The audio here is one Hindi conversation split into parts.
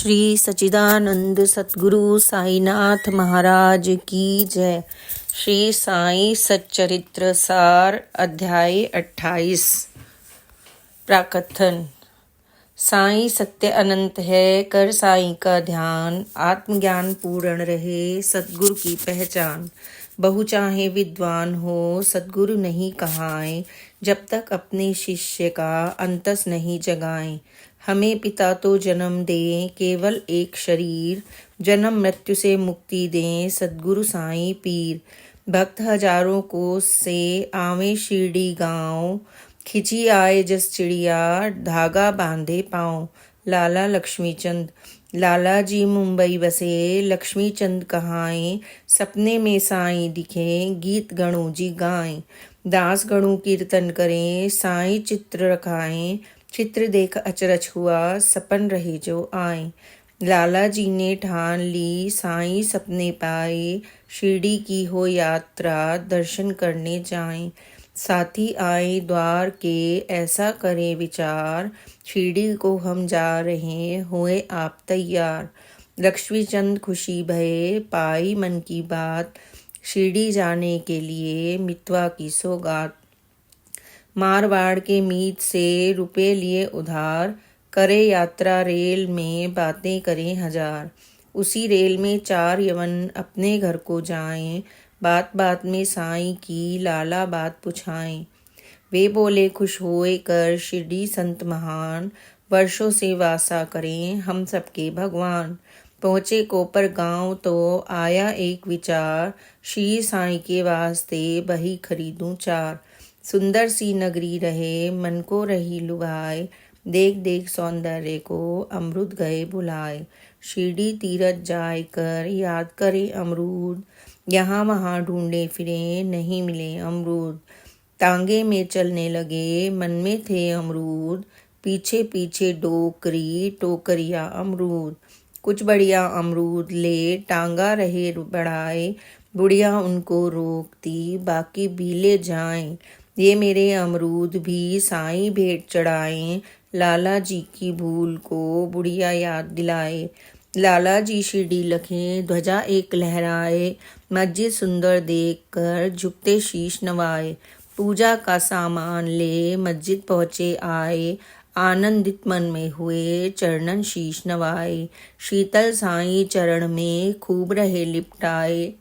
श्री सच्चिदानंद सतगुरु साईनाथ महाराज की जय। श्री साई सच्चरित्र सार अध्याय 28। प्राकथन। साई सत्य अनंत है, कर साई का ध्यान, आत्मज्ञान पूर्ण रहे सतगुरु की पहचान। बहु चाहे विद्वान हो सतगुरु नहीं कहाए, जब तक अपने शिष्य का अंतस नहीं जगाएं। हमें पिता तो जन्म दें केवल एक शरीर, जन्म मृत्यु से मुक्ति दें सतगुरु साईं पीर। भक्त हजारों को से आवे शिरडी गाँव, खिंची आए जस चिड़िया धागा बांधे पाँव। लाला लक्ष्मीचंद। लाला जी मुंबई बसे, लक्ष्मीचंद कहाएं, सपने में साईं दिखे गीत गणों जी गाएं। दास गणों कीर्तन करें साईं चित्र रखाएं, चित्र देख अचरज हुआ सपन रहे जो आए। लाला जी ने ठान ली साईं सपने पाए, शिरडी की हो यात्रा दर्शन करने जाएं। साथी आए द्वार के ऐसा करें विचार, शिरडी को हम जा रहे हुए आप तैयार। लक्ष्मीचंद खुशी भये पाई मन की बात, शिरडी जाने के लिए मितवा की सौगात। मारवाड़ के मीत से रुपए लिए उधार, करे यात्रा रेल में बातें करें हजार। उसी रेल में 4 यवन अपने घर को जाएं, बात बात में साईं की लाला बात पुछाएं। वे बोले खुश होए कर शिरडी संत महान, वर्षों से वासा करें हम सबके भगवान। पहुँचे कोपर गांव तो आया एक विचार, श्री साईं के वास्ते बही खरीदूं 4। सुंदर सी नगरी रहे मन को रही लुभाए, देख देख सौंदर्य को अमृत गए बुलाए। शिरडी तीरथ जाय कर याद करे अमरूद, यहाँ वहाँ ढूंढे फिरे नहीं मिले अमरूद। तांगे में चलने लगे मन में थे अमरूद, पीछे पीछे डोकरी टोकरिया अमरूद। कुछ बढ़िया अमरूद ले टांगा रहे बढ़ाए, बुढ़िया उनको रोकती बाकी भी ले जाएं। ये मेरे अमरूद भी साईं भेंट चढ़ाएं, लाला जी की भूल को बुढ़िया याद दिलाए। लाला जी शिरडी लखे ध्वजा एक लहराए, मस्जिद सुंदर देख कर झुकते शीश नवाए। पूजा का सामान ले मस्जिद पहुँचे आए, आनंदित मन में हुए चरणन शीश नवाए। शीतल साईं चरण में खूब रहे लिपटाए,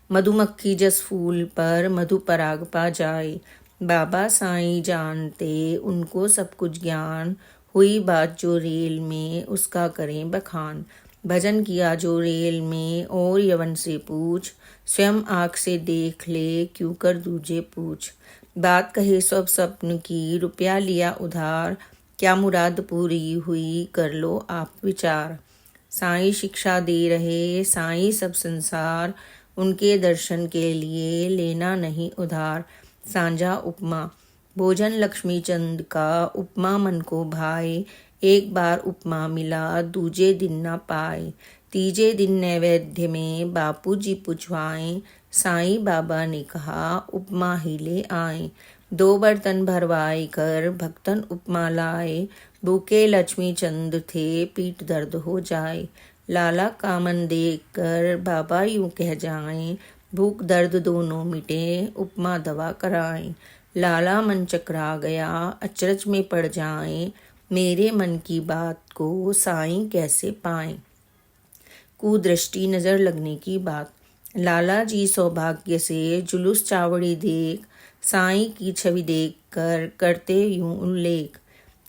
मधुमक्खी जस फूल पर मधु पराग पा जाए। बाबा साईं जानते उनको सब कुछ ज्ञान, हुई बात जो रेल में उसका करें बखान। भजन किया जो रेल में और यवन से पूछ, स्वयं आँख से देख ले क्यों कर दूजे पूछ। बात कहे सब स्वप्न की रुपया लिया उधार, क्या मुराद पूरी हुई कर लो आप विचार। साईं शिक्षा दे रहे साईं सब संसार, उनके दर्शन के लिए लेना नहीं उधार। सांझा उपमा। भोजन लक्ष्मीचंद का उपमा मन को भाए, एक बार उपमा मिला दूजे दिन न पाए। तीजे दिन नैवेद्य में बापूजी पूछवाएं, साईं बाबा ने कहा उपमा ही ले आए। 2 बर्तन भरवाए कर भक्तन उपमा लाए, भूखे लक्ष्मीचंद थे पीठ दर्द हो जाए। लाला का मन देख कर बाबा यूं कह जाएं, भूख दर्द दोनों मिटे उपमा दवा कराएं। लाला मन चकरा गया अचरज में पड़ जाएं, मेरे मन की बात को साईं कैसे पाएं। कुदृष्टि नजर लगने की बात। लाला जी सौभाग्य से जुलूस चावड़ी देख, साईं की छवि देख कर करते यूं उल्लेख।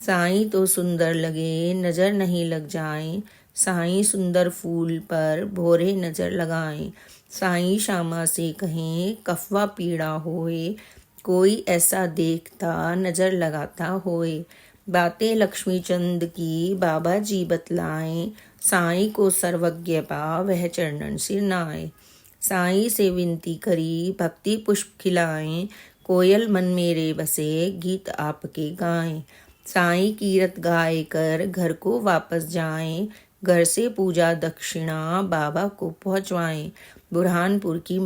साईं तो सुंदर लगे नजर नहीं लग जाएं, साईं सुंदर फूल पर भोरे नजर लगाएं। साईं श्यामा से कहें कफवा पीड़ा होए, कोई ऐसा देखता नजर लगाता होए। बातें लक्ष्मीचंद की बाबा जी बतलाएं, साईं को सर्वज्ञ पा वह चरणन सिर नाए। साईं से विनती करी भक्ति पुष्प खिलाएं, कोयल मन मेरे बसे गीत आपके गाएं। साईं कीरत गाय कर घर को वापस जाएं, घर से पूजा दक्षिणा बाबा को पहुँचवाएं। बुरहानपुर की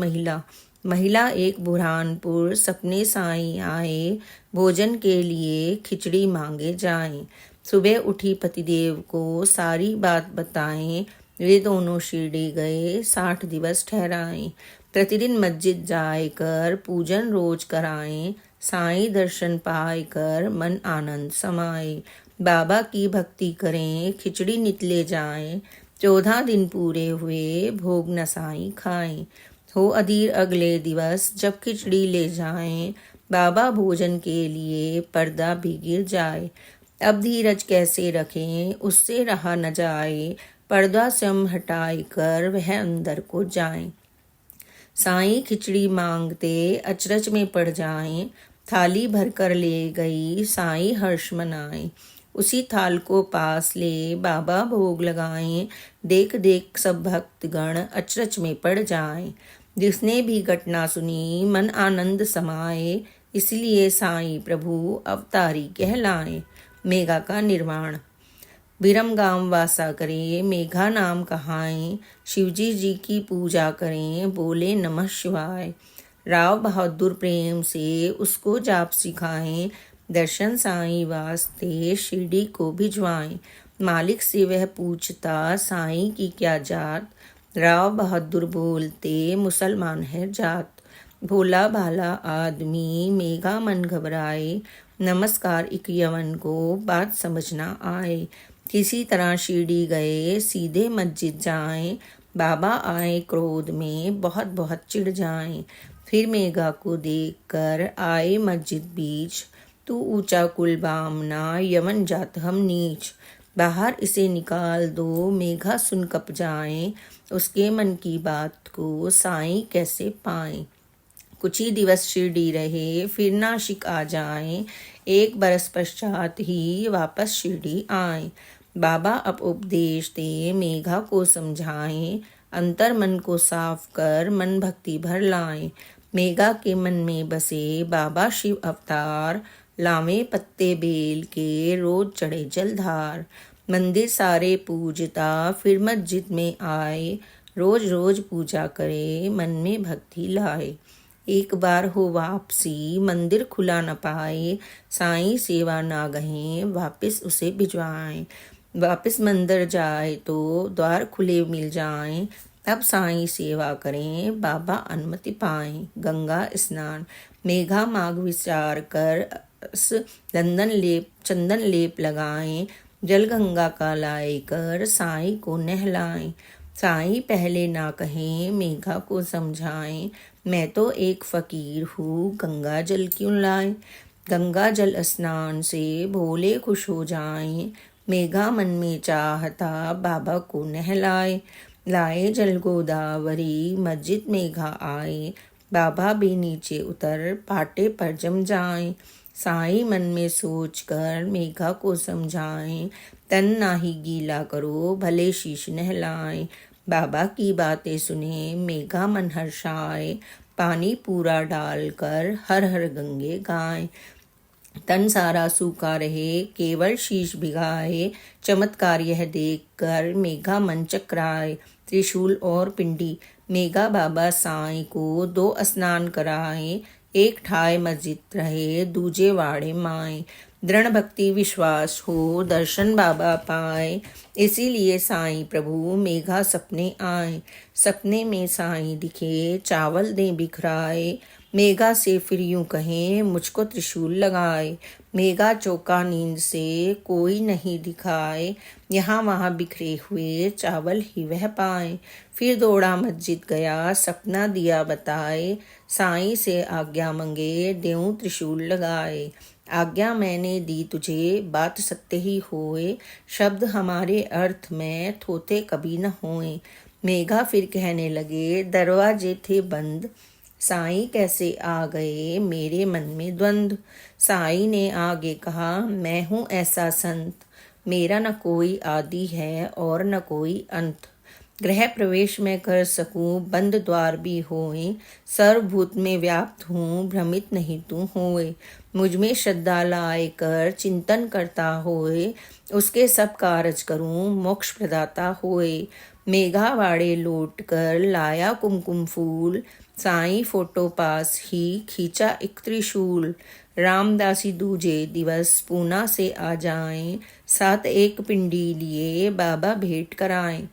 महिला एक बुरहानपुर सपने साईं आए, भोजन के लिए खिचड़ी मांगे जाएं। सुबह उठी पतिदेव को सारी बात बताएं। वे दोनों शिरडी गए, 60 दिवस ठहराएं। प्रतिदिन मस्जिद जाए कर पूजन रोज कराएं। साईं दर्शन पाए कर मन आनंद समाए। बाबा की भक्ति करें, खिचड़ी नितले जाएं। 14 दिन पूरे हुए, भोग न साईं खाएं। हो अधीर अगले दिवस जब खिचड़ी ले जाएं, बाबा भोजन के लिए पर्दा भी गिर जाए। अब धीरज कैसे रखें, उससे रहा न जाए। पर्दा स्वयं हटाए कर वह अंदर को जाएं। साईं खिचड़ी मांगते अचरज में पड़ जाएं। थाली भर कर ले गई, साईं हर्ष मनाए। उसी थाल को पास ले बाबा भोग लगाएं। देख देख सब भक्तगण अचरज में पड़ जाएं। जिसने भी घटना सुनी मन आनंद समाए। इसलिए साईं प्रभु अवतारी कहलाए। मेघा का निर्माण। विरमगाम वासा करें, मेघा नाम कहाएं। शिवजी जी की पूजा करें, बोले नमः शिवाय। राव बहादुर प्रेम से उसको जाप सिखाएं। दर्शन साईं वास्ते शिरडी को भिजवाएं। मालिक से वह पूछता, साईं की क्या जात। राव बहादुर बोलते, मुसलमान है जात। भोला भाला आदमी, मेघा मन घबराए। नमस्कार एक यवन को, बात समझना आए। किसी तरह शिरडी गए, सीधे मस्जिद जाएं। बाबा आए क्रोध में, बहुत बहुत चिढ़ जाएं। फिर मेघा को देखकर आए मस्जिद बीच। तू ऊंचा कुल बामना, यवन जात हम नीच। बाहर इसे निकाल दो, मेघा सुन कप जाएं। उसके मन की बात को साईं कैसे पाएं। कुछ ही दिवस शिरडी रहे, फिर नासिक आ जाएं। 1 बरस पश्चात ही वापस शिरडी आए। बाबा अब उपदेश दे, मेघा को समझाएं। अंतर मन को साफ कर, मन भक्ति भर लाएं। मेघा के मन में बसे बाबा शिव अवतार। लावे पत्ते बेल के, रोज चढ़े जलधार। मंदिर सारे पूजता, फिर मस्जिद में आए। रोज रोज पूजा करे, मन में भक्ति लाए। एक बार हो वापसी, मंदिर खुला न पाए। साईं सेवा ना गए, वापस उसे भिजवाएं। वापस मंदिर जाए तो द्वार खुले मिल जाएं। तब साईं सेवा करें, बाबा अनुमति पाएं। गंगा स्नान। मेघा माघ विचार कर चंदन लेप लगाएं। जल गंगा का लाए कर साईं को नहलाएं। साईं पहले ना कहें, मेघा को समझाएं। मैं तो एक फकीर हूँ, गंगा जल क्यों लाएं। गंगा जल स्नान से भोले खुश हो जाएं। मेघा मन में चाहता, बाबा को नहलाए। लाए जल गोदावरी, मस्जिद मेघा आए। बाबा भी नीचे उतर, पाटे पर जम जाएं। साईं मन में सोच कर मेघा को समझाएं। तन ना ही गीला करो, भले शीश नहलाएं। बाबा की बातें सुने, मेघा मन हर्षाए। पानी पूरा डालकर हर हर गंगे गाएं। तन सारा सूखा रहे, केवल शीश भिगाए। चमत्कार यह देखकर मेघा मन चकराए। त्रिशूल और पिंडी। मेघा बाबा साईं को 2 स्नान कराए। एक ठाए मस्जिद रहे, दूजे वाड़े माए। दृढ़ भक्ति विश्वास हो, दर्शन बाबा पाए। इसीलिए साईं प्रभु मेघा सपने आए। सपने में साईं दिखे, चावल दे बिखराए। मेघा से फिर यूं कहें, मुझको त्रिशूल लगाए। मेघा चौका नींद से, कोई नहीं दिखाए। यहाँ वहाँ बिखरे हुए चावल ही वह पाए। फिर दौड़ा मस्जिद गया, सपना दिया बताए। साईं से आज्ञा मंगे, देऊं त्रिशूल लगाए। आज्ञा मैंने दी तुझे, बात सत्य ही होए। शब्द हमारे अर्थ में थोथे कभी न होए। मेघा फिर कहने लगे, दरवाजे थे बंद। साईं कैसे आ गए, मेरे मन में द्वंद्व। साईं ने आगे कहा, मैं हूँ ऐसा संत। मेरा न कोई आदि है और न कोई अंत। गृह प्रवेश में कर सकूं, बंद द्वार भी होए। सर्वभूत में व्याप्त हूँ, भ्रमित नहीं तू होए। मुझ में श्रद्धा लाए कर चिंतन करता होए। उसके सब कारज करूं, मोक्ष प्रदाता होए। मेघा वाड़े लौट कर लाया कुमकुम फूल। साईं फोटो पास ही खींचा एक त्रिशूल। रामदासी दूजे दिवस पूना से आ जाएं। साथ एक पिंडी लिए बाबा भेंट कराएं।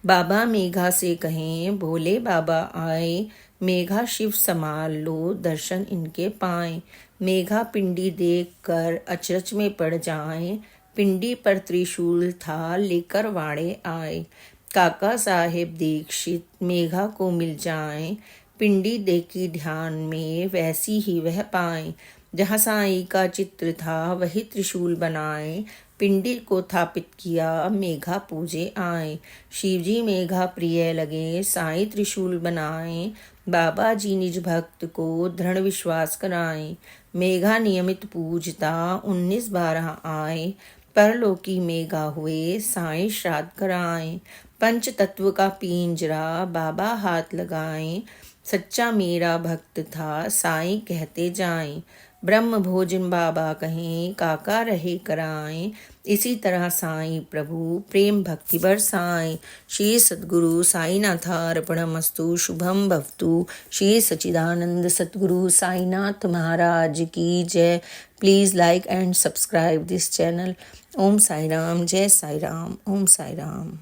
बाबा मेघा से कहें भोले बाबा आए, मेघा शिव संभाल लो दर्शन इनके पाएं। मेघा पिंडी देख कर अचरज में पड़ जाए, पिंडी पर त्रिशूल था लेकर वाड़े आए। काका साहेब दीक्षित मेघा को मिल जाए, पिंडी देखी ध्यान में वैसी ही वह पाए। जहाँ साईं का चित्र था वही त्रिशूल बनाए, पिंडी को थापित किया मेघा पूजे आए। शिवजी मेघा प्रिय लगे साईं त्रिशूल बनाए, बाबा जी निज भक्त को दृढ़ विश्वास कराए। मेघा नियमित पूजता 19/12 आए, परलोकी मेघा हुए साईं श्राद्ध कराए। पंच तत्व का पिंजरा बाबा हाथ लगाए, सच्चा मेरा भक्त था साईं कहते जाएं। ब्रह्म भोजन बाबा कहें काका रहे कराएं, इसी तरह साईं प्रभु प्रेम भक्ति बरसाएं। श्री सद्गुरु साईनाथार्पणमस्तु। शुभम भवतु। श्री सच्चिदानंद सद्गुरु साईनाथ महाराज की जय। Please like and subscribe this channel. Om Sai Ram, जय साई राम, ओम साई राम।